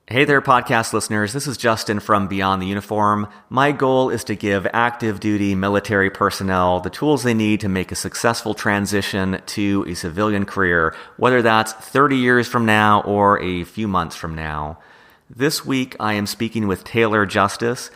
Hey there, podcast listeners. This is Justin from Beyond the Uniform. My goal is to give active duty military personnel the tools they need to make a successful transition to a civilian career, whether that's 30 years from now or a few months from now. This week, I am speaking with Taylor Justice,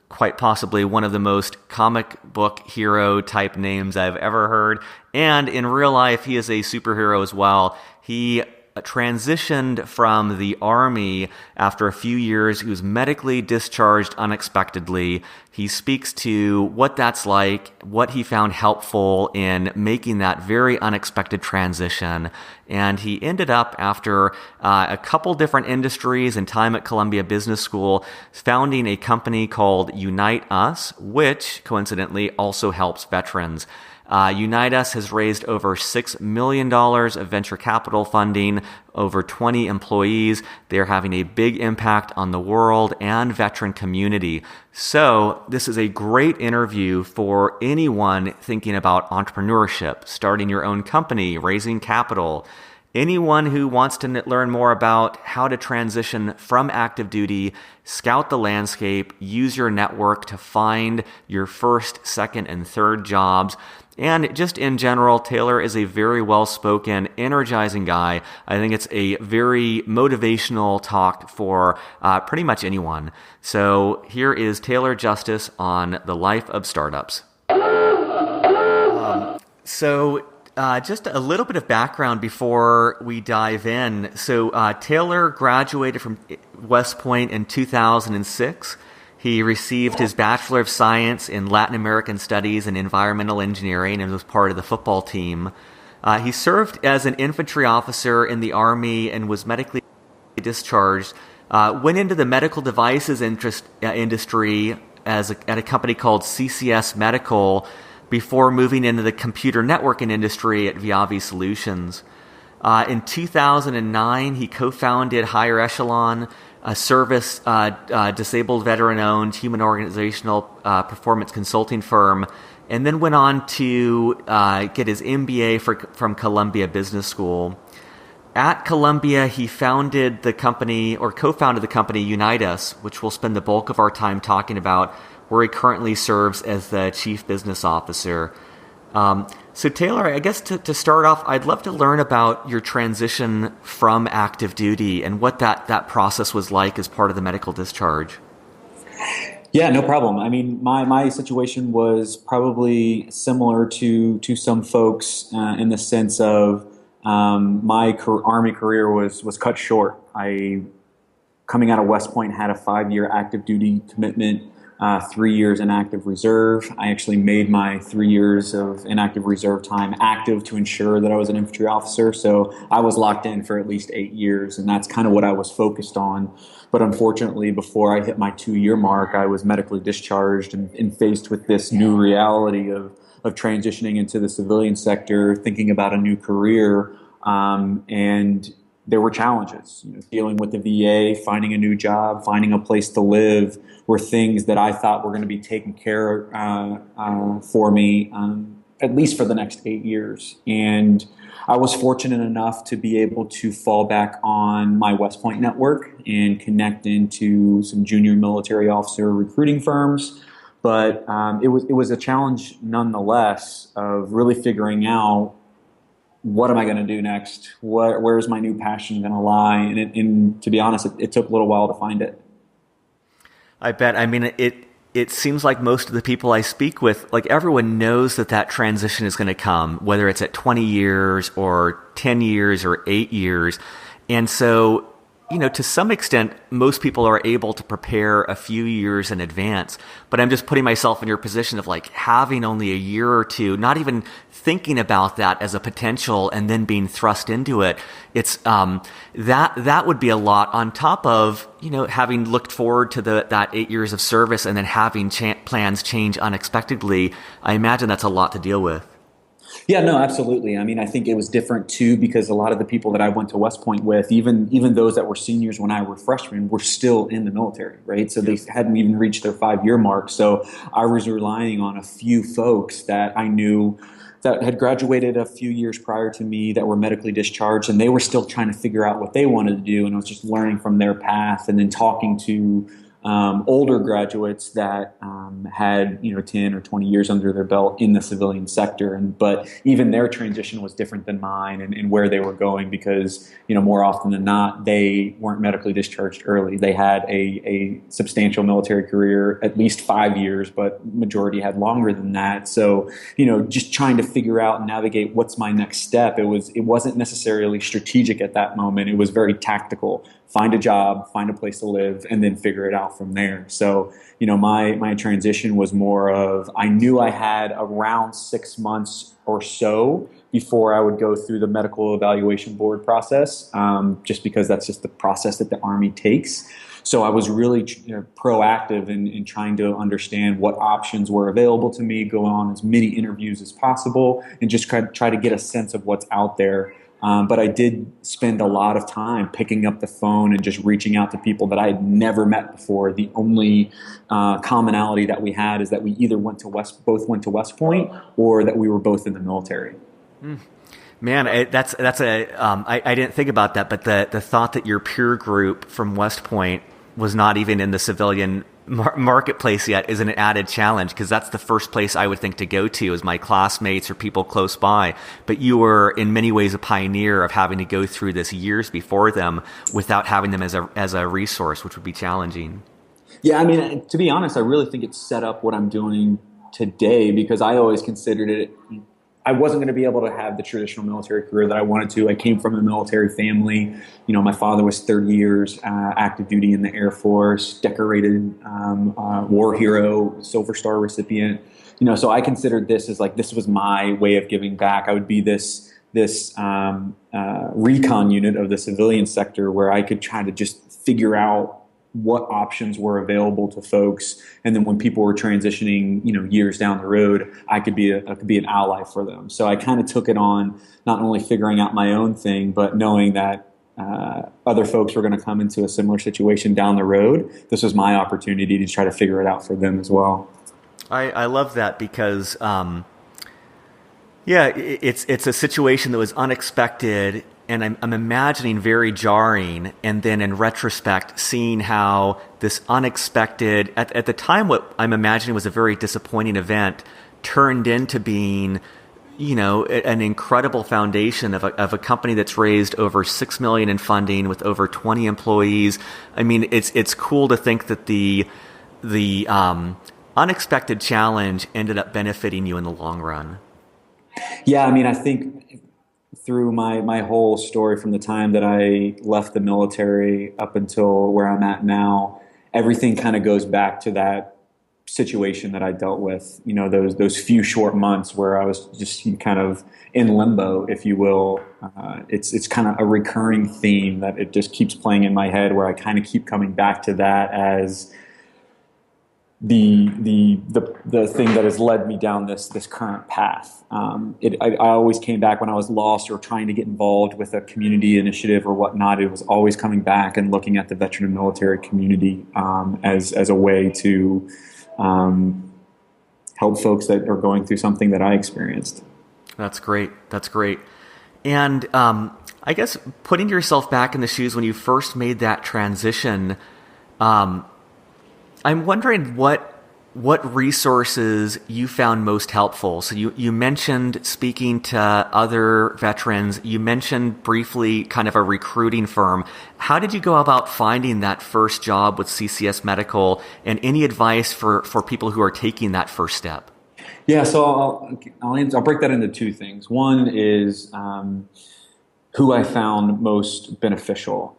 quite possibly one of the most comic book hero type names I've ever heard. And in real life, he is a superhero as well. He transitioned from the Army after a few years. He was medically discharged unexpectedly. He speaks to what that's like, what he found helpful in making that very unexpected transition. And he ended up, after a couple different industries and time at Columbia Business School, founding a company called Unitas, which coincidentally also helps veterans. Unitas has raised over $6 million of venture capital funding, over 20 employees. They're having a big impact on the world and veteran community. So this is a great interview for anyone thinking about entrepreneurship, starting your own company, raising capital. Anyone who wants to learn more about how to transition from active duty, scout the landscape, use your network to find your first, second, and third jobs. And just in general, Taylor is a very well-spoken, energizing guy. I think it's a very motivational talk for pretty much anyone. So here is Taylor Justice on the life of startups. Just a little bit of background before we dive in. So Taylor graduated from West Point in 2006. He received his Bachelor of Science in Latin American Studies and Environmental Engineering and was part of the football team. He served as an infantry officer in the Army and was medically discharged. Went into the medical devices industry at a company called CCS Medical before moving into the computer networking industry at Viavi Solutions. In 2009, he co-founded Higher Echelon, a service disabled veteran-owned human organizational performance consulting firm, and then went on to get his MBA from Columbia Business School. At Columbia, he founded the company, or co-founded the company Unitas, which we'll spend the bulk of our time talking about, where he currently serves as the Chief Business Officer. So Taylor, I guess to start off, I'd love to learn about your transition from active duty and what that process was like as part of the medical discharge. Yeah, no problem. I mean, my situation was probably similar to some folks in the sense of my Army career was cut short. Coming out of West Point, had a 5-year active duty commitment. 3 years in active reserve. I actually made my 3 years of inactive reserve time active to ensure that I was an infantry officer. So I was locked in for at least 8 years, and that's kind of what I was focused on. But unfortunately, before I hit my 2-year mark, I was medically discharged and faced with this new reality of transitioning into the civilian sector, thinking about a new career, and there were challenges. Dealing with the VA, finding a new job, finding a place to live were things that I thought were going to be taken care for me, at least for the next 8 years. And I was fortunate enough to be able to fall back on my West Point network and connect into some junior military officer recruiting firms. But it was a challenge nonetheless of really figuring out, what am I going to do next? Where's my new passion going to lie? And to be honest, it took a little while to find it. I bet. I mean, it seems like most of the people I speak with, like everyone knows that transition is going to come, whether it's at 20 years or 10 years or 8 years. And so, to some extent, most people are able to prepare a few years in advance. But I'm just putting myself in your position of like having only a year or two, not even thinking about that as a potential and then being thrust into it. It's that would be a lot on top of, having looked forward to that 8 years of service and then having plans change unexpectedly. I imagine that's a lot to deal with. Yeah, no, absolutely. I mean, I think it was different too because a lot of the people that I went to West Point with, even those that were seniors when I were freshmen, were still in the military, right? So they hadn't even reached their 5-year mark. So I was relying on a few folks that I knew that had graduated a few years prior to me that were medically discharged, and they were still trying to figure out what they wanted to do. And I was just learning from their path, and then talking to older graduates that had 10 or 20 years under their belt in the civilian sector, but even their transition was different than mine, and where they were going, because more often than not they weren't medically discharged early. They had a substantial military career, at least 5 years, but majority had longer than that. So just trying to figure out and navigate what's my next step. It wasn't necessarily strategic at that moment. It was very tactical. Find a job, find a place to live, and then figure it out from there. So, my transition was more of, I knew I had around 6 months or so before I would go through the medical evaluation board process, just because that's just the process that the Army takes. So I was really proactive in trying to understand what options were available to me, go on as many interviews as possible, and just try to get a sense of what's out there. But I did spend a lot of time picking up the phone and just reaching out to people that I had never met before. The only commonality that we had is that we either both went to West Point, or that we were both in the military. Man, I didn't think about that, but the thought that your peer group from West Point was not even in the civilian marketplace yet is an added challenge, because that's the first place I would think to go to, is my classmates or people close by. But you were in many ways a pioneer of having to go through this years before them without having them as a resource, which would be challenging. Yeah, I mean, to be honest, I really think it set up what I'm doing today, because I always considered it, I wasn't going to be able to have the traditional military career that I wanted to. I came from a military family. My father was 30 years active duty in the Air Force, decorated war hero, Silver Star recipient. So I considered this as this was my way of giving back. I would be this recon unit of the civilian sector, where I could try to just figure out what options were available to folks, and then when people were transitioning, years down the road, I could be an ally for them. So I kind of took it on, not only figuring out my own thing, but knowing that other folks were going to come into a similar situation down the road. This was my opportunity to try to figure it out for them as well. I love that, because it's a situation that was unexpected, and I'm imagining very jarring, and then in retrospect, seeing how this unexpected, at the time, what I'm imagining was a very disappointing event, turned into being, an incredible foundation of a company that's raised over $6 million in funding with over 20 employees. I mean, it's cool to think that the unexpected challenge ended up benefiting you in the long run. Yeah, I mean, I think through my whole story, from the time that I left the military up until where I'm at now, everything kind of goes back to that situation that I dealt with. Those few short months where I was just kind of in limbo, if you will. It's kind of a recurring theme that it just keeps playing in my head, where I kind of keep coming back to that as the thing that has led me down this current path. I always came back when I was lost or trying to get involved with a community initiative or whatnot. It was always coming back and looking at the veteran and military community as a way to help folks that are going through something that I experienced. That's great. And I guess putting yourself back in the shoes when you first made that transition, I'm wondering what resources you found most helpful. So you mentioned speaking to other veterans. You mentioned briefly kind of a recruiting firm. How did you go about finding that first job with CCS Medical, and any advice for people who are taking that first step? Yeah, so I'll break that into two things. One is who I found most beneficial.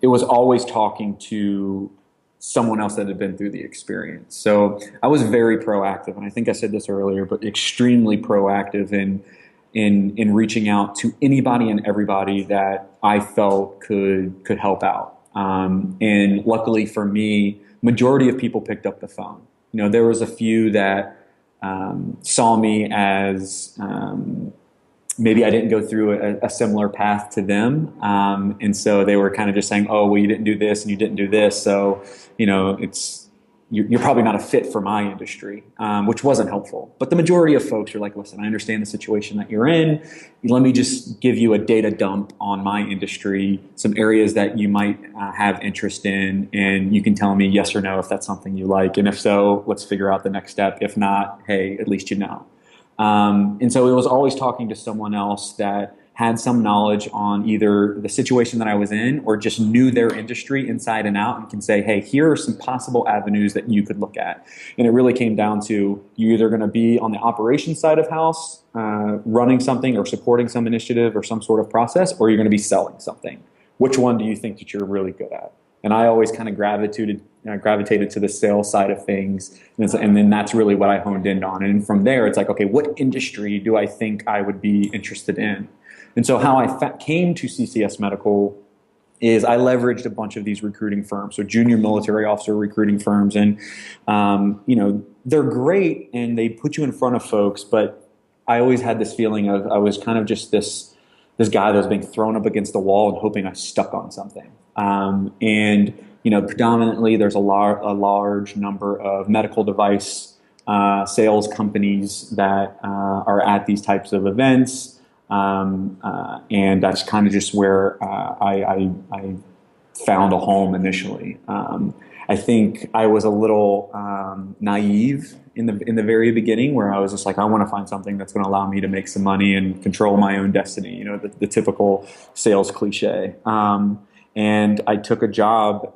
It was always talking to someone else that had been through the experience. So I was very proactive, and I think I said this earlier, but extremely proactive in reaching out to anybody and everybody that I felt could help out. And luckily for me, majority of people picked up the phone. There was a few that saw me as maybe I didn't go through a similar path to them. And so they were kind of just saying, oh, well, you didn't do this and you didn't do this. So, you're probably not a fit for my industry, which wasn't helpful. But the majority of folks are like, listen, I understand the situation that you're in. Let me just give you a data dump on my industry, some areas that you might have interest in, and you can tell me yes or no if that's something you like. And if so, let's figure out the next step. If not, hey, at least you know. And so it was always talking to someone else that had some knowledge on either the situation that I was in or just knew their industry inside and out and can say, hey, here are some possible avenues that you could look at. And it really came down to you're either going to be on the operations side of house, running something or supporting some initiative or some sort of process, or you're going to be selling something. Which one do you think that you're really good at? And I always kind of gravitated to the sales side of things. And then that's really what I honed in on. And from there, it's like, okay, what industry do I think I would be interested in? And so how I came to CCS Medical is I leveraged a bunch of these recruiting firms, so junior military officer recruiting firms. And, they're great and they put you in front of folks, but I always had this feeling of I was kind of just this guy that was being thrown up against the wall and hoping I stuck on something. Predominantly there's a large number of medical device sales companies that are at these types of events. And that's kind of just where I found a home initially. I think I was a little naive in the very beginning, where I was just like, I want to find something that's going to allow me to make some money and control my own destiny. The typical sales cliche. And I took a job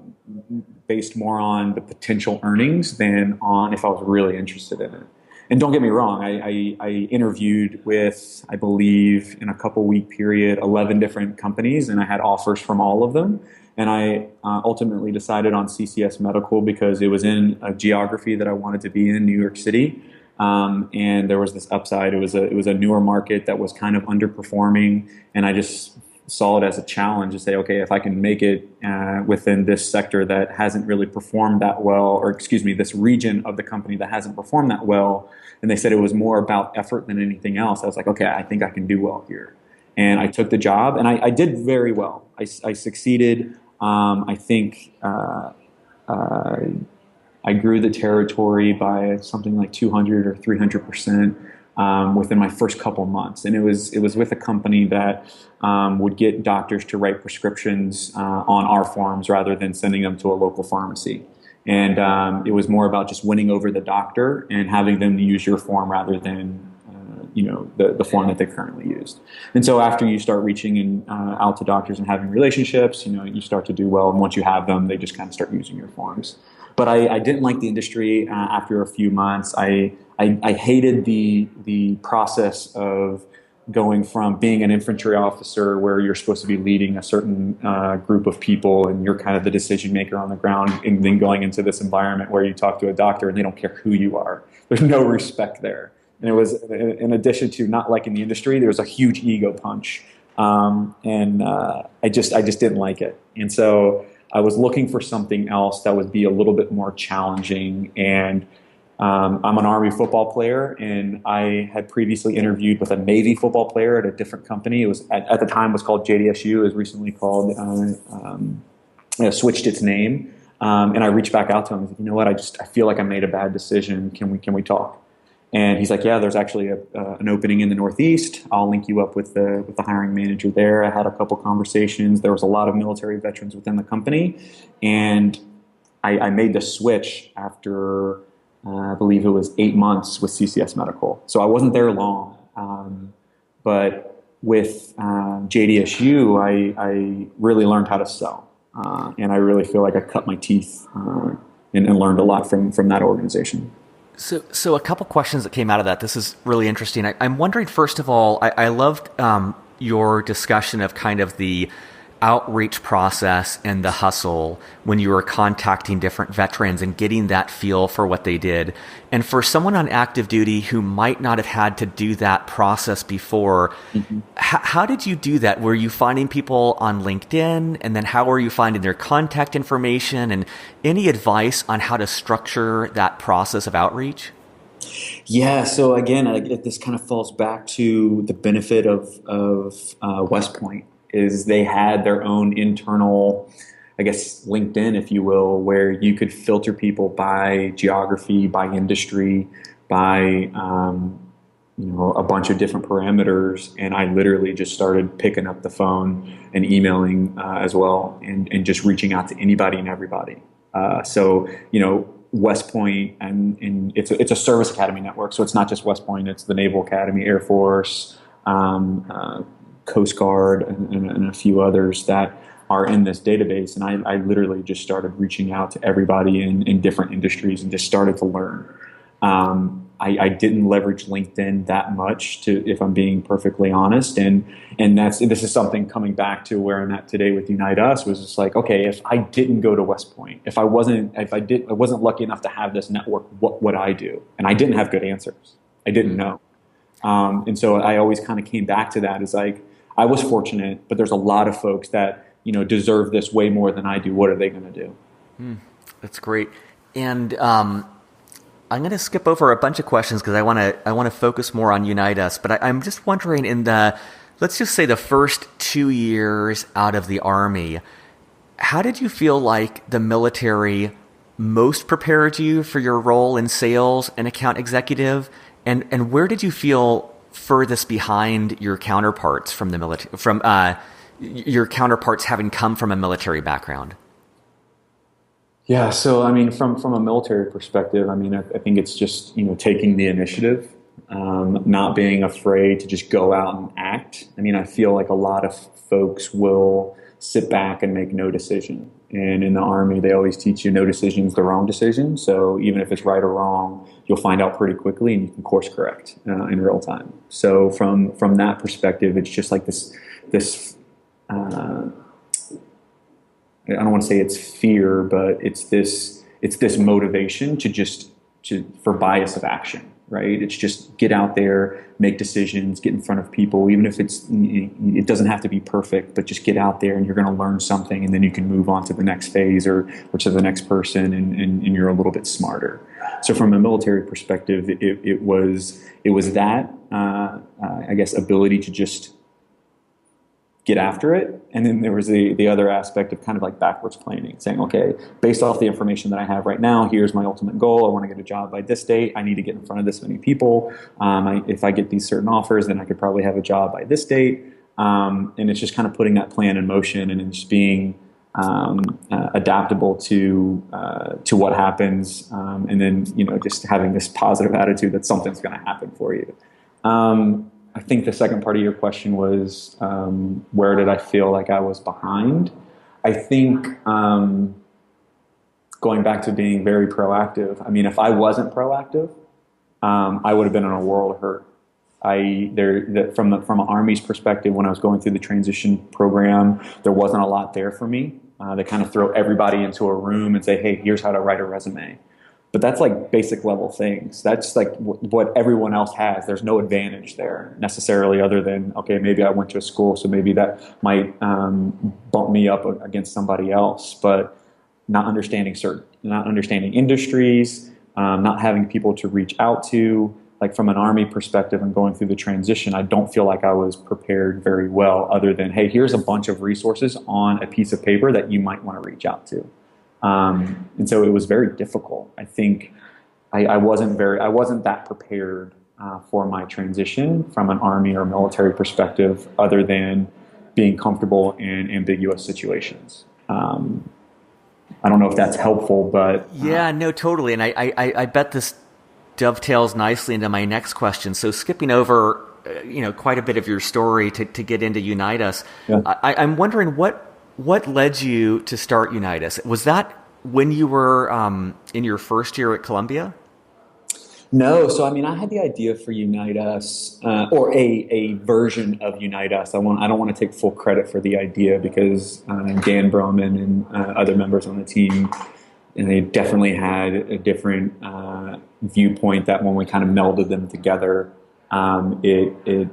based more on the potential earnings than on if I was really interested in it. And don't get me wrong, I interviewed with, I believe, in a couple-week period, 11 different companies, and I had offers from all of them. And I ultimately decided on CCS Medical because it was in a geography that I wanted to be in, New York City. And there was this upside. It was a newer market that was kind of underperforming, and I just saw it as a challenge to say, okay, if I can make it within this sector that hasn't really performed that well, or excuse me, this region of the company that hasn't performed that well, and they said it was more about effort than anything else, I was like, okay, I think I can do well here. And I took the job, and I did very well. I succeeded. I think I grew the territory by something like 200 or 300%. Within my first couple months, and it was with a company that would get doctors to write prescriptions on our forms rather than sending them to a local pharmacy. And it was more about just winning over the doctor and having them use your form rather than the form that they currently used. And so after you start reaching out to doctors and having relationships, you start to do well. And once you have them, they just kind of start using your forms. But I didn't like the industry after a few months. I hated the process of going from being an infantry officer where you're supposed to be leading a certain group of people and you're kind of the decision maker on the ground, and then going into this environment where you talk to a doctor and they don't care who you are. There's no respect there. And it was, in addition to not liking the industry, there was a huge ego punch. I just didn't like it. And so I was looking for something else that would be a little bit more challenging. And I'm an Army football player, and I had previously interviewed with a Navy football player at a different company. It was at the time was called JDSU. It was recently called switched its name. And I reached back out to him. I was like, you know what? I feel like I made a bad decision. Can we talk? And he's like, yeah, there's actually an opening in the Northeast. I'll link you up with the hiring manager there. I had a couple conversations. There was a lot of military veterans within the company. And I made the switch after, I believe it was 8 months with CCS Medical. So I wasn't there long. But with JDSU, I really learned how to sell. And I really feel like I cut my teeth and learned a lot from that organization. So a couple questions that came out of that. This is really interesting. I'm wondering, first of all, I loved your discussion of kind of the outreach process and the hustle when you were contacting different veterans and getting that feel for what they did. And for someone on active duty who might not have had to do that process before, how did you do that? Were you finding people on LinkedIn? And then how were you finding their contact information? And any advice on how to structure that process of outreach? Yeah, so again, this kind of falls back to the benefit of West Point. Is they had their own internal, I guess, LinkedIn, if you will, where you could filter people by geography, by industry, by a bunch of different parameters. And I literally just started picking up the phone and emailing as well, and just reaching out to anybody and everybody. So West Point, and it's a service academy network. So it's not just West Point; it's the Naval Academy, Air Force, Coast Guard, and a few others that are in this database. And I literally just started reaching out to everybody in different industries and just started to learn. I didn't leverage LinkedIn that much, if I'm being perfectly honest. And this is something coming back to where I'm at today with Unitas, was just like, okay, if I didn't go to West Point, I wasn't lucky enough to have this network, what would I do? And I didn't have good answers. I didn't know. And so I always kind of came back to that as like, I was fortunate, but there's a lot of folks that, deserve this way more than I do. What are they going to do? That's great. And, I'm going to skip over a bunch of questions because I want to focus more on Unitas. But I'm just wondering, let's just say the first 2 years out of the Army, how did you feel like the military most prepared you for your role in sales and account executive, and where did you feel furthest behind your counterparts from the military, from your counterparts having come from a military background? Yeah, so I mean, from a military perspective, I mean, I think it's just taking the initiative, not being afraid to just go out and act. I mean, I feel like a lot of folks will sit back and make no decision, and in the Army, they always teach you no decision is the wrong decision. So even if it's right or wrong, you'll find out pretty quickly, and you can course correct in real time. So from that perspective, it's just like this. I don't want to say it's fear, but it's this motivation for bias of action, right? It's just get out there, make decisions, get in front of people, even if it doesn't have to be perfect, but just get out there and you're going to learn something, and then you can move on to the next phase or to the next person, and you're a little bit smarter. So from a military perspective, it was that I guess ability to just get after it. And then there was the other aspect of kind of like backwards planning, saying, okay, based off the information that I have right now, here's my ultimate goal. I want to get a job by this date. I need to get in front of this many people. If I get these certain offers, then I could probably have a job by this date. And it's just kind of putting that plan in motion, and just being adaptable to what happens. And then, just having this positive attitude that something's going to happen for you. I think the second part of your question was, where did I feel like I was behind? I think going back to being very proactive. I mean, if I wasn't proactive, I would have been in a world of hurt. From an Army's perspective, when I was going through the transition program, there wasn't a lot there for me. They kind of throw everybody into a room and say, hey, here's how to write a resume. But that's like basic level things. That's like what everyone else has. There's no advantage there necessarily, other than, okay, maybe I went to a school, so maybe that might bump me up against somebody else. But not understanding industries, not having people to reach out to. Like from an Army perspective and going through the transition, I don't feel like I was prepared very well, other than, hey, here's a bunch of resources on a piece of paper that you might want to reach out to. And so it was very difficult. I think I wasn't that prepared for my transition from an Army or military perspective, other than being comfortable in ambiguous situations. I don't know if that's helpful, but yeah, no, totally. And I bet this dovetails nicely into my next question. So skipping over, quite a bit of your story to get into Unitas, yeah. I'm wondering what led you to start Unitas? Was that when you were in your first year at Columbia? No. So, I mean, I had the idea for Unitas, or a version of Unitas. I don't want to take full credit for the idea, because Dan Broman and other members on the team, and they definitely had a different viewpoint that when we kind of melded them together, it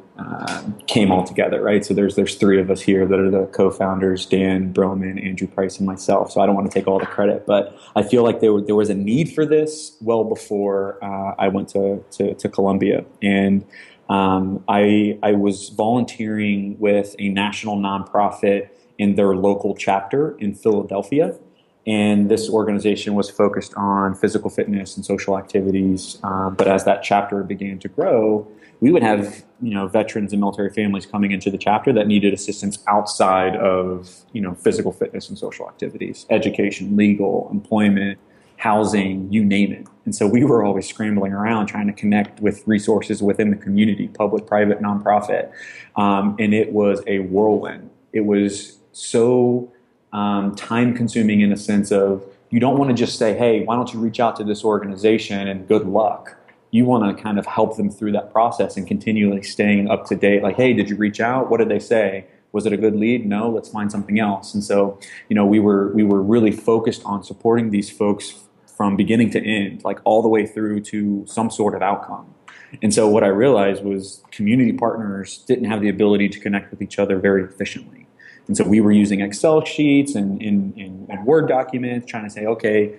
came all together, right? So there's three of us here that are the co-founders: Dan Broman, Andrew Price, and myself. So I don't want to take all the credit, but I feel like there was a need for this well before I went to Columbia. And I was volunteering with a national nonprofit in their local chapter in Philadelphia. And this organization was focused on physical fitness and social activities. But as that chapter began to grow, we would have, veterans and military families coming into the chapter that needed assistance outside of, physical fitness and social activities, education, legal, employment, housing, you name it. And so we were always scrambling around trying to connect with resources within the community, public, private, nonprofit. And it was a whirlwind. It was so time consuming in a sense of you don't want to just say, hey, why don't you reach out to this organization and good luck. You want to kind of help them through that process and continually staying up to date. Like, hey, did you reach out? What did they say? Was it a good lead? No, let's find something else. And so, we were really focused on supporting these folks from beginning to end, like all the way through to some sort of outcome. And so what I realized was community partners didn't have the ability to connect with each other very efficiently. And so we were using Excel sheets and Word documents, trying to say, okay,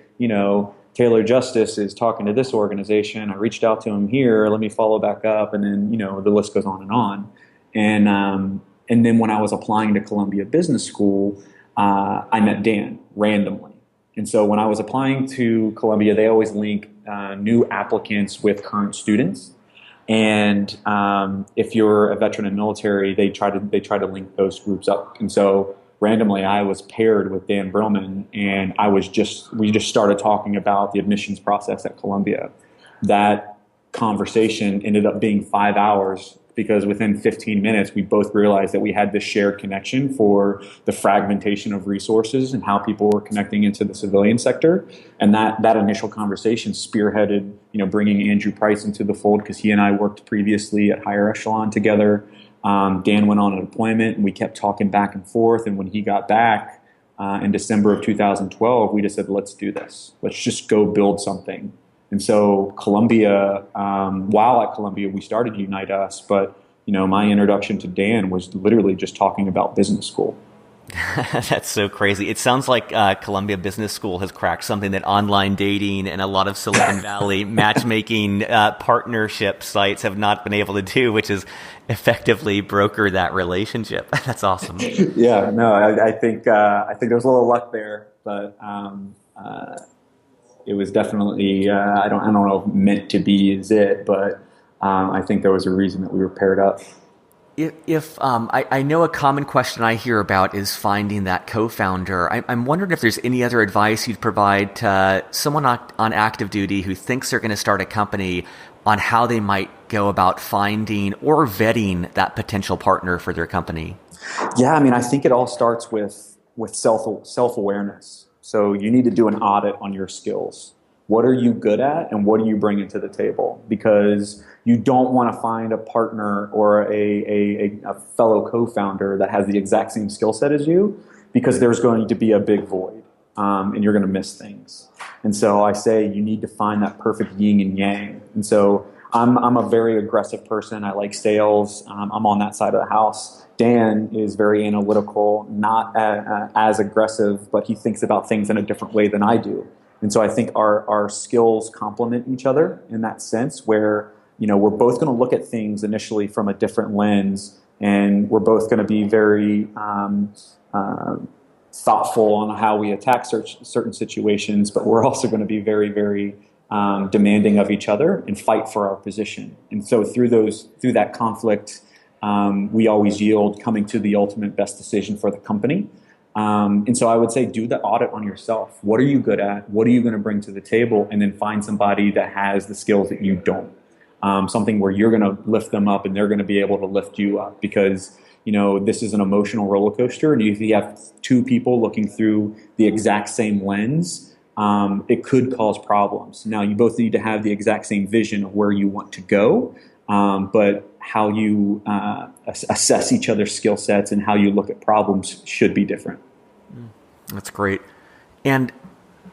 Taylor Justice is talking to this organization. I reached out to him here. Let me follow back up. And then, the list goes on and on. And then when I was applying to Columbia Business School, I met Dan randomly. And so when I was applying to Columbia, they always link new applicants with current students. And if you're a veteran and military, they try to link those groups up. And so randomly, I was paired with Dan Brillman, and we just started talking about the admissions process at Columbia. That conversation ended up being 5 hours because within 15 minutes, we both realized that we had this shared connection for the fragmentation of resources and how people were connecting into the civilian sector. And that initial conversation spearheaded, bringing Andrew Price into the fold because he and I worked previously at Higher Echelon together. Dan went on a deployment, and we kept talking back and forth. And when he got back in December of 2012, we just said, let's do this. Let's just go build something. And so Columbia, while at Columbia, we started Unitas, but my introduction to Dan was literally just talking about business school. That's so crazy. It sounds like Columbia Business School has cracked something that online dating and a lot of Silicon Valley matchmaking partnership sites have not been able to do, which is effectively broker that relationship. That's awesome. Yeah, no, I think there's a little luck there, but it was definitely I don't know if meant to be is it, but I think there was a reason that we were paired up. If I know a common question I hear about is finding that co-founder. I'm wondering if there's any other advice you'd provide to someone on active duty who thinks they're going to start a company on how they might go about finding or vetting that potential partner for their company. Yeah, I think it all starts with self-awareness. So you need to do an audit on your skills. What are you good at and what are you bringing to the table? Because you don't want to find a partner or a fellow co-founder that has the exact same skill set as you, because there's going to be a big void and you're going to miss things. And so I say you need to find that perfect yin and yang. And so I'm a very aggressive person. I like sales. I'm on that side of the house. Dan is very analytical, not as aggressive, but he thinks about things in a different way than I do. And so I think our skills complement each other in that sense where, we're both going to look at things initially from a different lens, and we're both going to be very thoughtful on how we attack certain situations, but we're also going to be very, very demanding of each other and fight for our position. And so through that conflict, we always yield coming to the ultimate best decision for the company. And so I would say do the audit on yourself. What are you good at? What are you going to bring to the table? And then find somebody that has the skills that you don't. Something where you're going to lift them up and they're going to be able to lift you up, because this is an emotional roller coaster. And if you have two people looking through the exact same lens, it could cause problems. Now, you both need to have the exact same vision of where you want to go, but how you assess each other's skill sets and how you look at problems should be different. That's great. And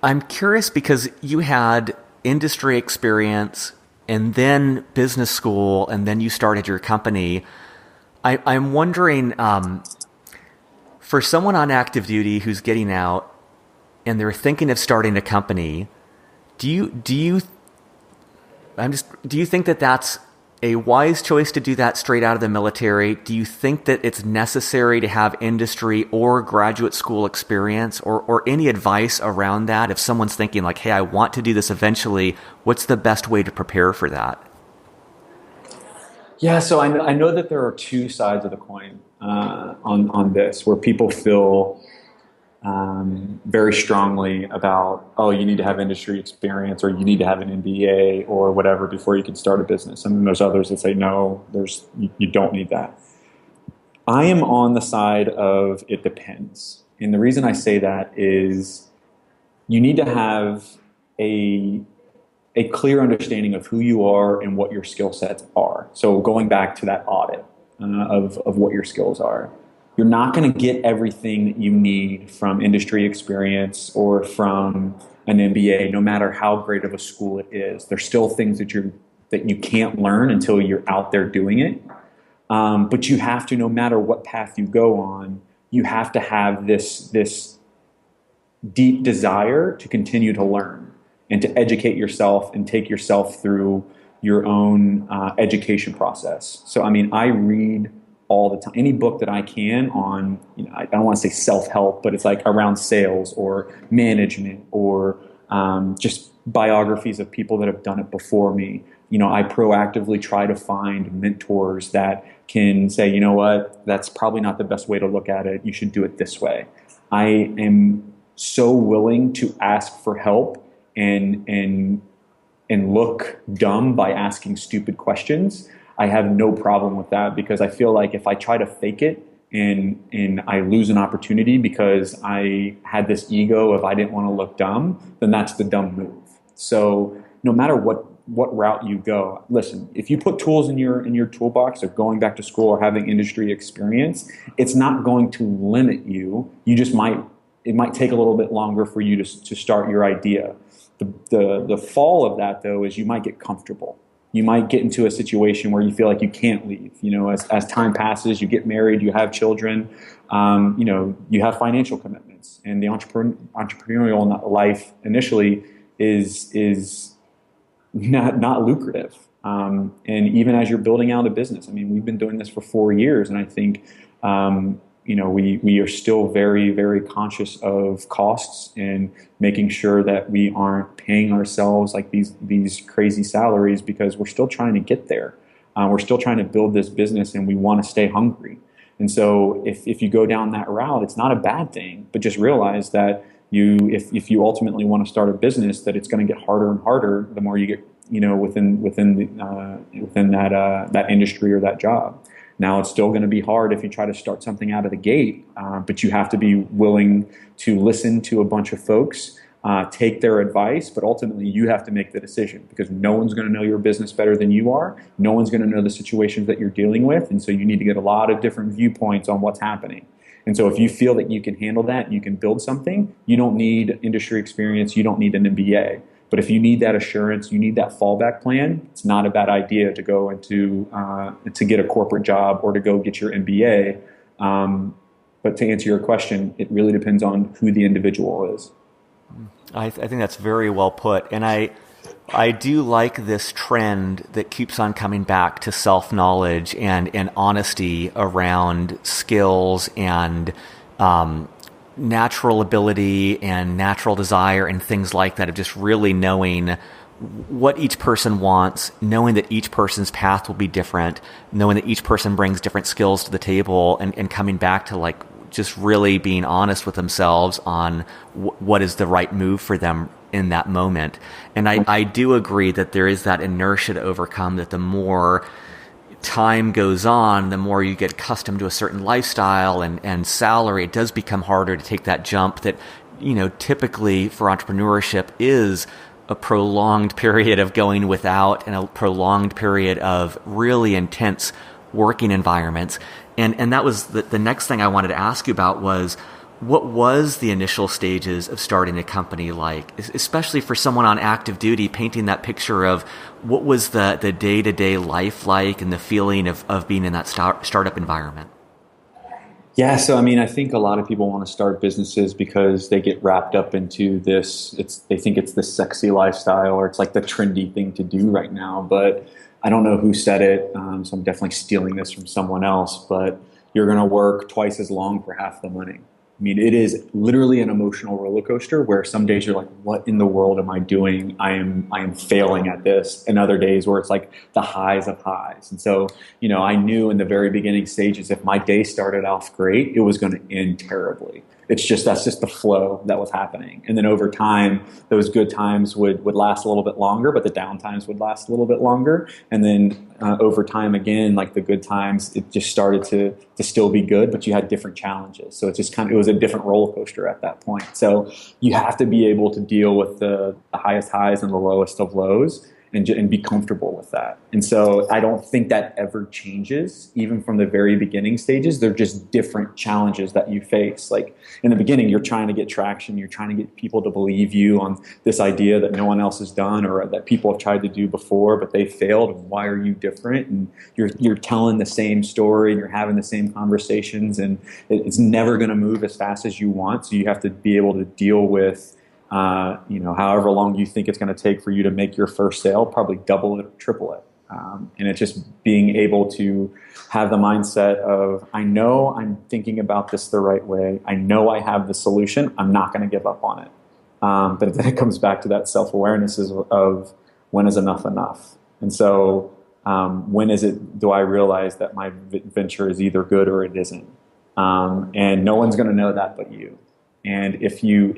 I'm curious because you had industry experience and then business school, and then you started your company. I'm wondering, for someone on active duty who's getting out and they're thinking of starting a company, do you think that that's a wise choice to do that straight out of the military? Do you think that it's necessary to have industry or graduate school experience, or any advice around that? If someone's thinking like, hey, I want to do this eventually, what's the best way to prepare for that? Yeah, so I know that there are two sides of the coin on this, where people feel very strongly about, oh, you need to have industry experience, or you need to have an MBA or whatever before you can start a business. And then there's others that say, no, you don't need that. I am on the side of it depends. And the reason I say that is you need to have a clear understanding of who you are and what your skill sets are. So going back to that audit of what your skills are. You're not going to get everything that you need from industry experience or from an MBA, no matter how great of a school it is. There's still things that you can't learn until you're out there doing it. But you have to, no matter what path you go on, you have to have this deep desire to continue to learn and to educate yourself and take yourself through your own education process. So, I mean, I read all the time, any book that I can on, I don't want to say self-help, but it's like around sales or management or just biographies of people that have done it before me. I proactively try to find mentors that can say, you know what, that's probably not the best way to look at it. You should do it this way. I am so willing to ask for help and look dumb by asking stupid questions. I have no problem with that, because I feel like if I try to fake it and I lose an opportunity because I had this ego of I didn't want to look dumb, then that's the dumb move. So no matter what route you go, listen, if you put tools in your toolbox of going back to school or having industry experience, it's not going to limit you. It might take a little bit longer for you to start your idea. The fall of that, though, is you might get comfortable. You might get into a situation where you feel like you can't leave. As time passes, you get married, you have children, you have financial commitments, and the entrepreneurial life initially is not lucrative. And even as you're building out a business, I mean, we've been doing this for 4 years, and I think we are still very, very conscious of costs and making sure that we aren't paying ourselves like these crazy salaries, because we're still trying to get there. We're still trying to build this business, and we want to stay hungry. And so if you go down that route, it's not a bad thing, but just realize that if you ultimately want to start a business, that it's going to get harder and harder the more you get within that industry or that job. Now, it's still going to be hard if you try to start something out of the gate, but you have to be willing to listen to a bunch of folks, take their advice, but ultimately you have to make the decision, because no one's going to know your business better than you are. No one's going to know the situations that you're dealing with, and so you need to get a lot of different viewpoints on what's happening. And so if you feel that you can handle that, you can build something, you don't need industry experience, you don't need an MBA. But if you need that assurance, you need that fallback plan, it's not a bad idea to go into to get a corporate job or to go get your MBA. But to answer your question, it really depends on who the individual is. I think that's very well put. And I do like this trend that keeps on coming back to self-knowledge and honesty around skills and natural ability and natural desire and things like that, of just really knowing what each person wants, knowing that each person's path will be different, knowing that each person brings different skills to the table, and coming back to like just really being honest with themselves on what is the right move for them in that moment. And I do agree that there is that inertia to overcome, that the more time goes on, the more you get accustomed to a certain lifestyle and salary, it does become harder to take that jump that, typically for entrepreneurship is a prolonged period of going without and a prolonged period of really intense working environments. And that was the next thing I wanted to ask you about was, what was the initial stages of starting a company like, especially for someone on active duty, painting that picture of what was the day-to-day life like and the feeling of being in that startup environment? Yeah, so I mean, I think a lot of people want to start businesses because they get wrapped up into this. They think it's the sexy lifestyle, or it's like the trendy thing to do right now. But I don't know who said it, so I'm definitely stealing this from someone else, but you're going to work twice as long for half the money. I mean, it is literally an emotional roller coaster where some days you're like, what in the world am I doing? I am failing at this. And other days where it's like the highs of highs. And so, I knew in the very beginning stages, if my day started off great, it was going to end terribly. That's just the flow that was happening. And then over time, those good times would last a little bit longer, but the down times would last a little bit longer. And then over time again, like the good times, it just started to still be good, but you had different challenges. So it was a different roller coaster at that point. So you have to be able to deal with the highest highs and the lowest of lows, and be comfortable with that. And so I don't think that ever changes, even from the very beginning stages. They're just different challenges that you face. Like in the beginning, you're trying to get traction. You're trying to get people to believe you on this idea that no one else has done or that people have tried to do before, but they failed. And why are you different? And you're telling the same story and you're having the same conversations, and it's never going to move as fast as you want. So you have to be able to deal with however long you think it's going to take for you to make your first sale, probably double it or triple it. And it's just being able to have the mindset of, I know I'm thinking about this the right way. I know I have the solution. I'm not going to give up on it. But then it comes back to that self-awareness of when is enough enough? And so do I realize that my venture is either good or it isn't? And no one's going to know that but you. And if you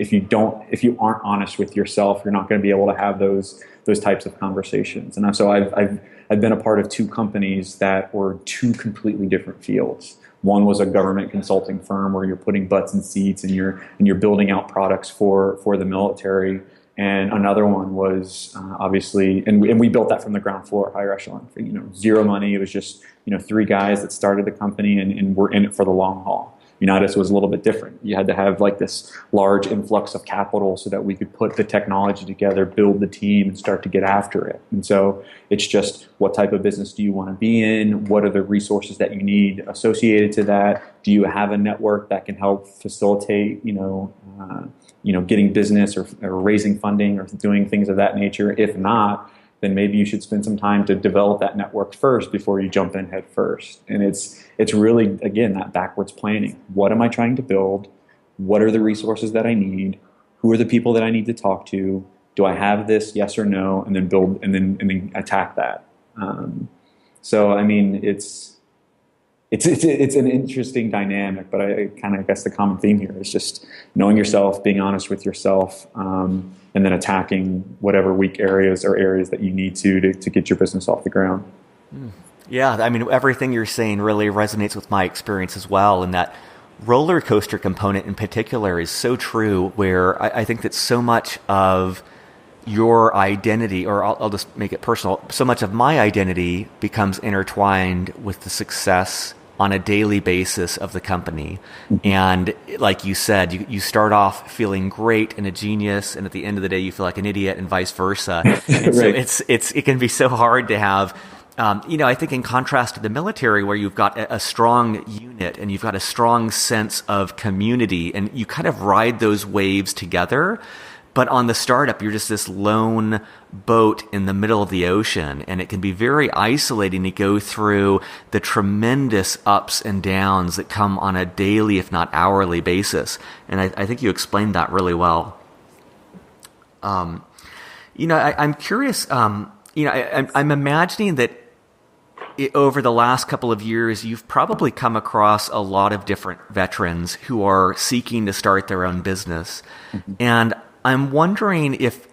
aren't honest with yourself, you're not going to be able to have those types of conversations. And so I've been a part of two companies that were two completely different fields. One was a government consulting firm where you're putting butts in seats and you're building out products for the military. And another one was obviously, and we built that from the ground floor, higher echelon. Zero money. It was just three guys that started the company and we're in it for the long haul. Unitas was a little bit different. You had to have like this large influx of capital so that we could put the technology together, build the team, and start to get after it. And so it's just, what type of business do you want to be in? What are the resources that you need associated to that? Do you have a network that can help facilitate, getting business or raising funding or doing things of that nature? If not, then maybe you should spend some time to develop that network first before you jump in head first. And it's really, again, that backwards planning. What am I trying to build? What are the resources that I need? Who are the people that I need to talk to? Do I have this? Yes or no? And then build and then attack that. So I mean, it's an interesting dynamic, but I kind of guess the common theme here is just knowing yourself, being honest with yourself, and then attacking whatever weak areas or areas that you need to get your business off the ground. Yeah, I mean, everything you're saying really resonates with my experience as well, and that roller coaster component in particular is so true, where I think that so much of your identity, or I'll just make it personal, so much of my identity becomes intertwined with the success on a daily basis of the company. And like you said, you start off feeling great and a genius, and at the end of the day you feel like an idiot, and vice versa. And Right. so it can be so hard to have, I think in contrast to the military, where you've got a strong unit and you've got a strong sense of community, and you kind of ride those waves together. But on the startup, you're just this lone boat in the middle of the ocean, and it can be very isolating to go through the tremendous ups and downs that come on a daily, if not hourly basis. And I think you explained that really well. I'm curious, I'm imagining that over the last couple of years, you've probably come across a lot of different veterans who are seeking to start their own business. Mm-hmm. And I'm wondering if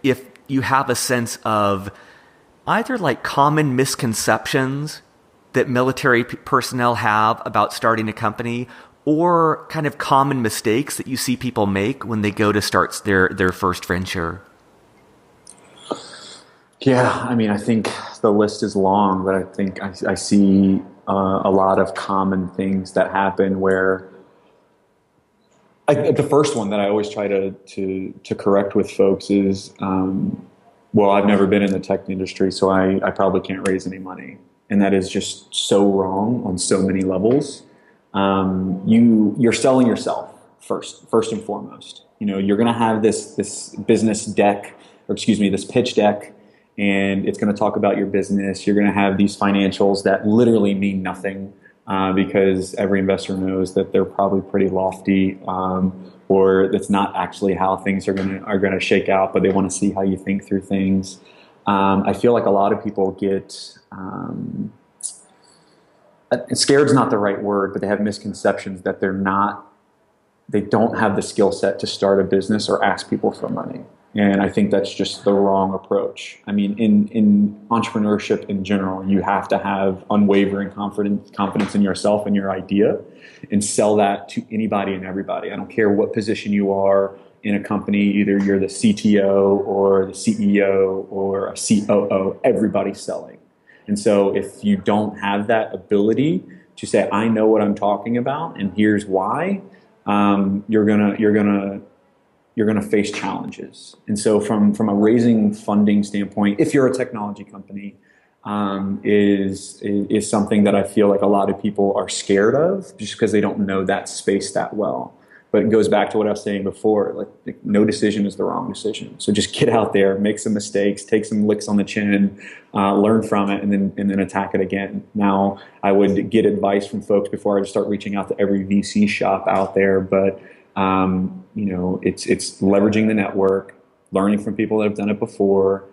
you have a sense of either like common misconceptions that military personnel have about starting a company, or kind of common mistakes that you see people make when they go to start their first venture. Yeah, I mean, I think the list is long, but I think I see a lot of common things that happen where the first one that I always try to correct with folks is, well, I've never been in the tech industry, so I probably can't raise any money. And that is just so wrong on so many levels. You're selling yourself first and foremost. You're going to have this business deck, or excuse me, this pitch deck, and it's going to talk about your business. You're going to have these financials that literally mean nothing because every investor knows that they're probably pretty lofty, or that's not actually how things are going to shake out. But they want to see how you think through things. I feel like a lot of people get scared's not the right word, but they have misconceptions that they don't have the skill set to start a business or ask people for money. And I think that's just the wrong approach. I mean, in entrepreneurship in general, you have to have unwavering confidence in yourself and your idea and sell that to anybody and everybody. I don't care what position you are in a company, either you're the CTO or the CEO or a COO, everybody's selling. And so if you don't have that ability to say, I know what I'm talking about and here's why, you're gonna face challenges. And so from a raising funding standpoint, if you're a technology company, is something that I feel like a lot of people are scared of just because they don't know that space that well. But it goes back to what I was saying before, like no decision is the wrong decision. So just get out there, make some mistakes, take some licks on the chin, learn from it, and then attack it again. Now, I would get advice from folks before I would start reaching out to every VC shop out there, but it's leveraging the network, learning from people that have done it before,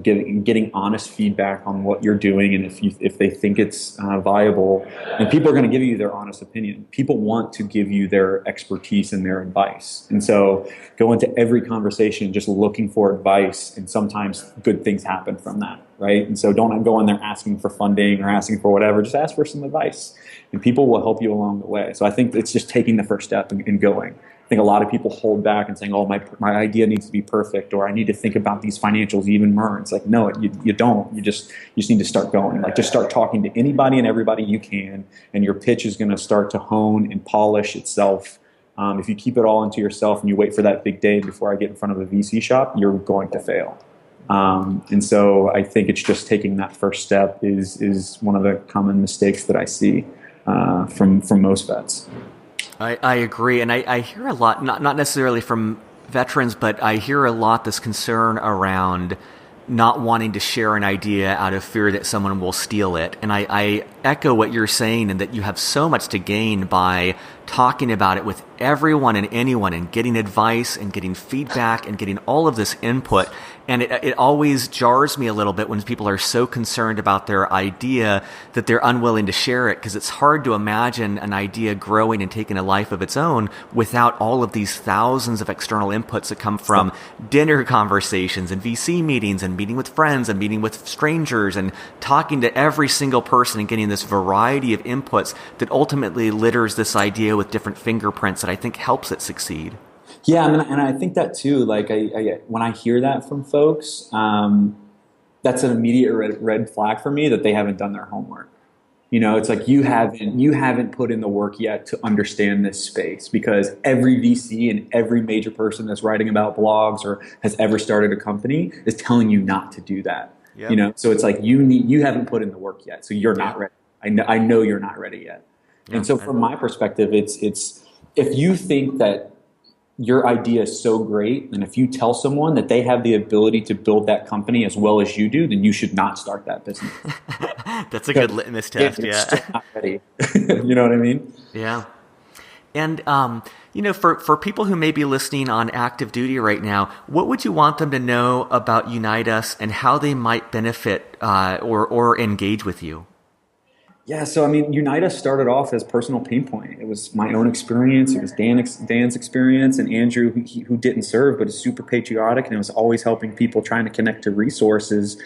getting honest feedback on what you're doing, and if they think it's viable. And people are going to give you their honest opinion. People want to give you their expertise and their advice. And so go into every conversation just looking for advice, and sometimes good things happen from that, right? And so don't go in there asking for funding or asking for whatever. Just ask for some advice, and people will help you along the way. So I think it's just taking the first step and going. I think a lot of people hold back and saying, oh, my idea needs to be perfect, or I need to think about these financials even more. It's like, no, you don't. You just need to start going. Like, just start talking to anybody and everybody you can, and your pitch is going to start to hone and polish itself. If you keep it all into yourself and you wait for that big day before I get in front of a VC shop, you're going to fail. And so I think it's just taking that first step is one of the common mistakes that I see from most vets. I agree, and I hear a lot, not necessarily from veterans, but I hear a lot this concern around not wanting to share an idea out of fear that someone will steal it. And I echo what you're saying, and that you have so much to gain by talking about it with everyone and anyone, and getting advice and getting feedback and getting all of this input. And it always jars me a little bit when people are so concerned about their idea that they're unwilling to share it, because it's hard to imagine an idea growing and taking a life of its own without all of these thousands of external inputs that come from dinner conversations and VC meetings and meeting with friends and meeting with strangers and talking to every single person and getting this variety of inputs that ultimately litters this idea with different fingerprints that I think helps it succeed. Yeah, and I think that too. Like, when I hear that from folks, that's an immediate red flag for me that they haven't done their homework. It's like you haven't put in the work yet to understand this space, because every VC and every major person that's writing about blogs or has ever started a company is telling you not to do that. Yep. So it's like you haven't put in the work yet, so you're not ready. I know you're not ready yet. Yep. And so from my perspective, it's if you think that your idea is so great, and if you tell someone that they have the ability to build that company as well as you do, then you should not start that business. That's a good litmus test. It's still not ready. You know what I mean? Yeah. And, for people who may be listening on active duty right now, what would you want them to know about Unitas and how they might benefit or engage with you? Yeah, so Unitas started off as personal pain point. It was my own experience. It was Dan's experience, and Andrew, who didn't serve but is super patriotic, and it was always helping people trying to connect to resources.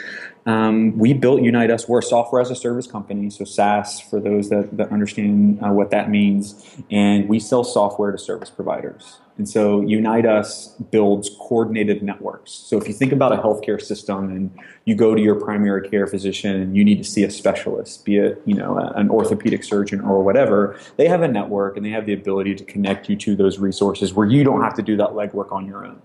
We built Unitas. We're a software as a service company, so SaaS for those that understand what that means. And we sell software to service providers. And so Unitas builds coordinated networks. So if you think about a healthcare system and you go to your primary care physician and you need to see a specialist, be it an orthopedic surgeon or whatever, they have a network and they have the ability to connect you to those resources where you don't have to do that legwork on your own.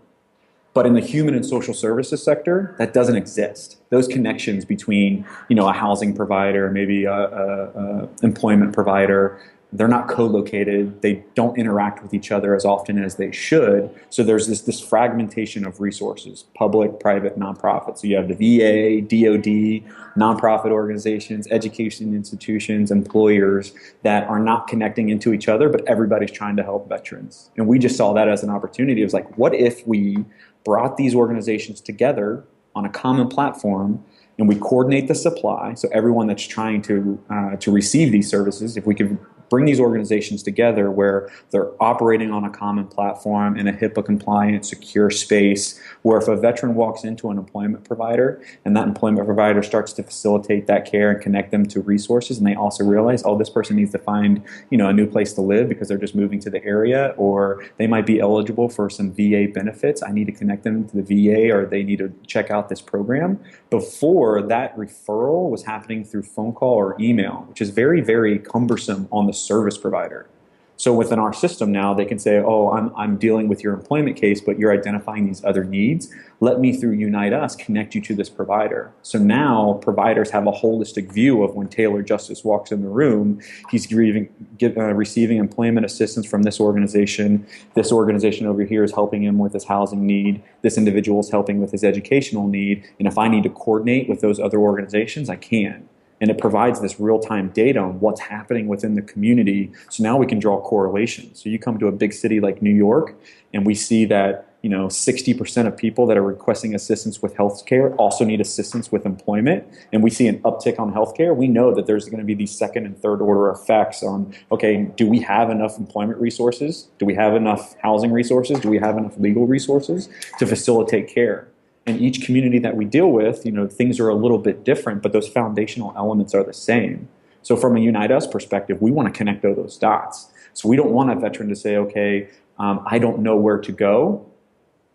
But in the human and social services sector, that doesn't exist. Those connections between a housing provider, maybe a employment provider, they're not co-located. They don't interact with each other as often as they should. So there's this fragmentation of resources, public, private, nonprofit. So you have the VA, DOD, nonprofit organizations, education institutions, employers that are not connecting into each other, but everybody's trying to help veterans. And we just saw that as an opportunity. It was like, what if we brought these organizations together on a common platform and we coordinate the supply? So everyone that's trying to receive these services, if we could bring these organizations together where they're operating on a common platform in a HIPAA compliant, secure space, where if a veteran walks into an employment provider and that employment provider starts to facilitate that care and connect them to resources, and they also realize, oh, this person needs to find, a new place to live because they're just moving to the area, or they might be eligible for some VA benefits. I need to connect them to the VA, or they need to check out this program. Before, that referral was happening through phone call or email, which is very, very cumbersome on the service provider. So within our system now, they can say, oh, I'm dealing with your employment case, but you're identifying these other needs. Let me, through Unitas, connect you to this provider. So now providers have a holistic view of when Taylor Justice walks in the room, he's receiving employment assistance from this organization. This organization over here is helping him with his housing need. This individual is helping with his educational need. And if I need to coordinate with those other organizations, I can. And it provides this real-time data on what's happening within the community. So now we can draw correlations. So you come to a big city like New York, and we see that 60% of people that are requesting assistance with healthcare also need assistance with employment. And we see an uptick on healthcare. We know that there's going to be these second and third order effects on, okay, do we have enough employment resources? Do we have enough housing resources? Do we have enough legal resources to facilitate care? And each community that we deal with, things are a little bit different, but those foundational elements are the same. So from a Unitas perspective, we want to connect all those dots. So we don't want a veteran to say, okay, I don't know where to go.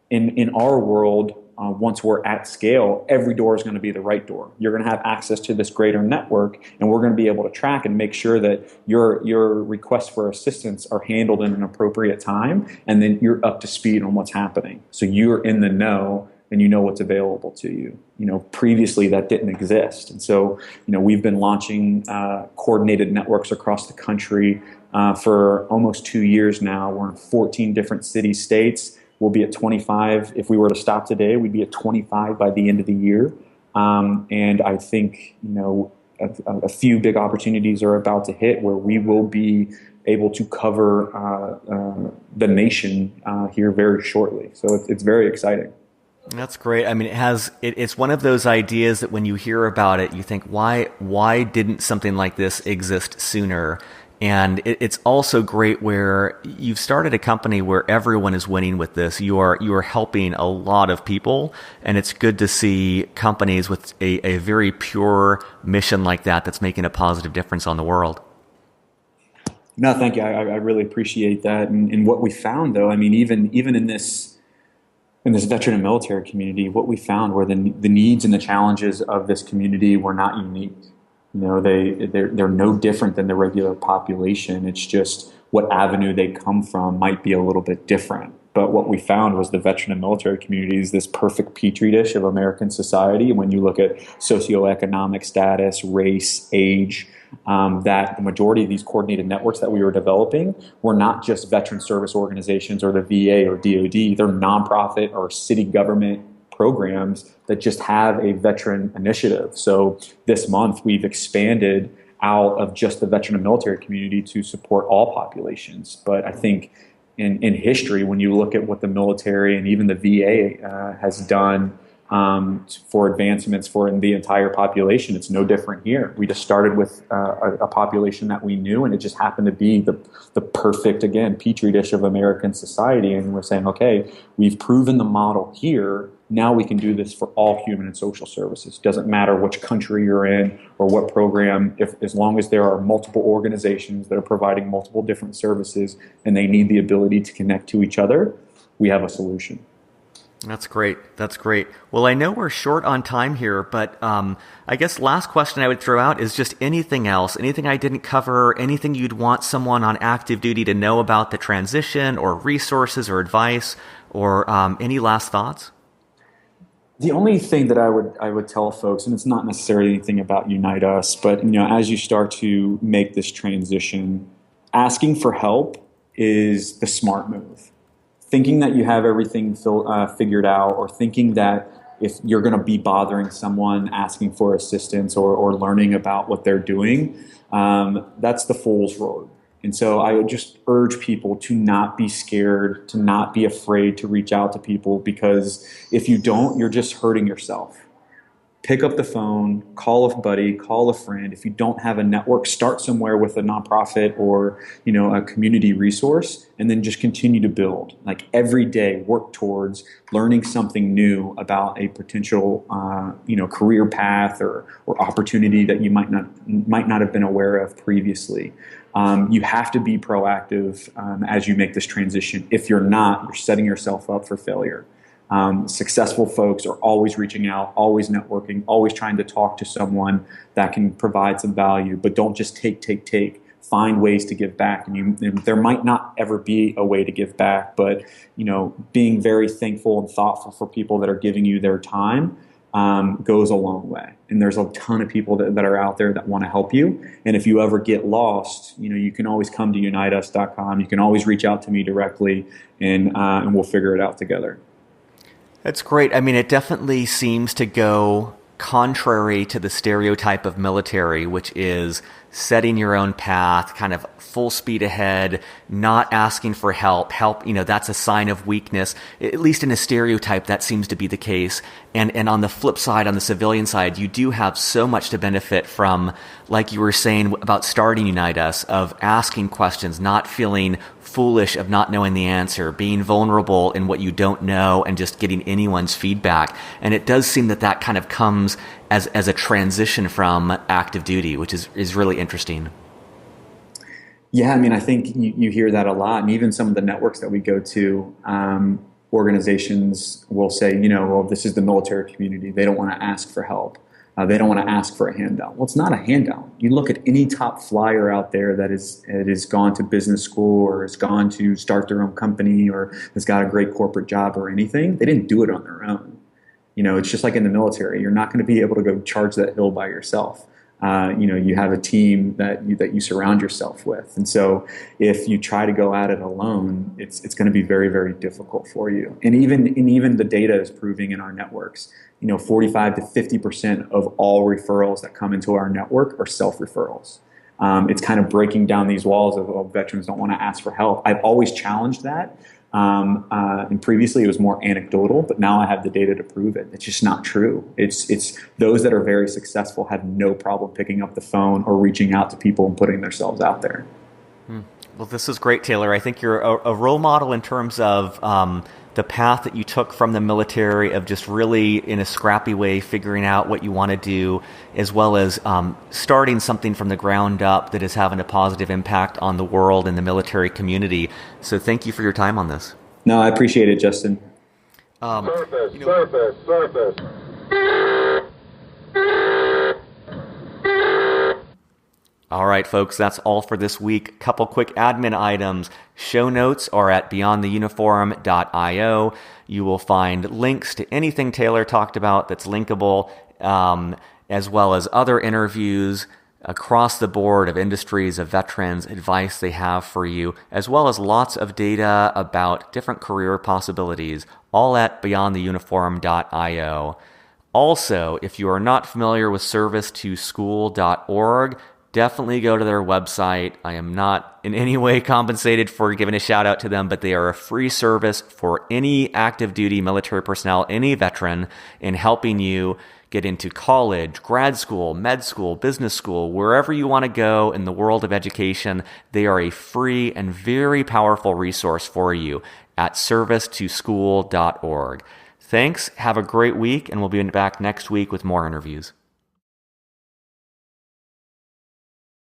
In our world, once we're at scale, every door is going to be the right door. You're going to have access to this greater network, and we're going to be able to track and make sure that your requests for assistance are handled in an appropriate time, and then you're up to speed on what's happening. So you're in the know, and you know what's available to you. Previously that didn't exist. And so, we've been launching coordinated networks across the country for almost 2 years now. We're in 14 different cities, states. We'll be at 25. If we were to stop today, we'd be at 25 by the end of the year. And I think, a few big opportunities are about to hit where we will be able to cover the nation here very shortly. So it's very exciting. That's great. I mean, it's one of those ideas that when you hear about it, you think, why didn't something like this exist sooner? And it's also great where you've started a company where everyone is winning with this. You are helping a lot of people, and it's good to see companies with a very pure mission like that that's making a positive difference on the world. No, thank you. I really appreciate that. And what we found, though, I mean, even in this veteran and military community, what we found were the needs and the challenges of this community were not unique. They're no different than the regular population. It's just what avenue they come from might be a little bit different. But what we found was the veteran and military community is this perfect petri dish of American society. When you look at socioeconomic status, race, age, that the majority of these coordinated networks that we were developing were not just veteran service organizations or the VA or DOD. They're nonprofit or city government programs that just have a veteran initiative. So this month we've expanded out of just the veteran and military community to support all populations. But I think in history, when you look at what the military and even the VA has done for advancements for the entire population, it's no different here. We just started with a population that we knew, and it just happened to be the perfect, again, petri dish of American society. And we're saying, okay, we've proven the model here. Now we can do this for all human and social services. Doesn't matter which country you're in or what program, as long as there are multiple organizations that are providing multiple different services and they need the ability to connect to each other, we have a solution. That's great. Well, I know we're short on time here, but I guess last question I would throw out is just anything else, anything I didn't cover, anything you'd want someone on active duty to know about the transition or resources or advice or any last thoughts? The only thing that I would tell folks, and it's not necessarily anything about Unitas, but as you start to make this transition, asking for help is the smart move. Thinking that you have everything figured out, or thinking that if you're going to be bothering someone asking for assistance or learning about what they're doing, that's the fool's road. And so I would just urge people to not be scared, to not be afraid to reach out to people, because if you don't, you're just hurting yourself. Pick up the phone, call a buddy, call a friend. If you don't have a network, start somewhere with a nonprofit or, a community resource, and then just continue to build. Like every day, work towards learning something new about a potential, career path or opportunity that you might not have been aware of previously. You have to be proactive as you make this transition. If you're not, you're setting yourself up for failure. Successful folks are always reaching out, always networking, always trying to talk to someone that can provide some value, but don't just take. Find ways to give back. And there might not ever be a way to give back, but, being very thankful and thoughtful for people that are giving you their time goes a long way. And there's a ton of people that are out there that want to help you. And if you ever get lost, you can always come to unitas.com. You can always reach out to me directly, and we'll figure it out together. That's great. I mean, it definitely seems to go contrary to the stereotype of military, which is setting your own path, kind of full speed ahead, not asking for help. That's a sign of weakness. At least in a stereotype, that seems to be the case. And on the flip side, on the civilian side, you do have so much to benefit from, like you were saying about starting Unitas, of asking questions, not feeling foolish of not knowing the answer, being vulnerable in what you don't know, and just getting anyone's feedback. And it does seem that kind of comes as a transition from active duty, which is really interesting. Yeah, I mean, I think you hear that a lot. And even some of the networks that we go to, organizations will say, well, this is the military community. They don't want to ask for help. They don't want to ask for a handout. Well, it's not a handout. You look at any top flyer out there that is gone to business school, or has gone to start their own company, or has got a great corporate job or anything. They didn't do it on their own. It's just like in the military. You're not going to be able to go charge that hill by yourself. You have a team that you surround yourself with. And so if you try to go at it alone, it's going to be very, very difficult for you. And even the data is proving in our networks, 45 to 50% of all referrals that come into our network are self-referrals. It's kind of breaking down these walls of veterans don't want to ask for help. I've always challenged that. And previously it was more anecdotal, but now I have the data to prove it. It's just not true. It's those that are very successful have no problem picking up the phone or reaching out to people and putting themselves out there. Well, this is great, Taylor. I think you're a role model in terms of the path that you took from the military, of just really in a scrappy way figuring out what you want to do, as well as starting something from the ground up that is having a positive impact on the world and the military community. So thank you for your time on this. No, I appreciate it, Justin. Surface. All right, folks, that's all for this week. Couple quick admin items. Show notes are at beyondtheuniform.io. You will find links to anything Taylor talked about that's linkable, as well as other interviews across the board of industries, of veterans, advice they have for you, as well as lots of data about different career possibilities, all at beyondtheuniform.io. Also, if you are not familiar with servicetoschool.org, definitely go to their website. I am not in any way compensated for giving a shout out to them, but they are a free service for any active duty military personnel, any veteran, in helping you get into college, grad school, med school, business school, wherever you want to go in the world of education. They are a free and very powerful resource for you at servicetoschool.org. Thanks. Have a great week, and we'll be back next week with more interviews.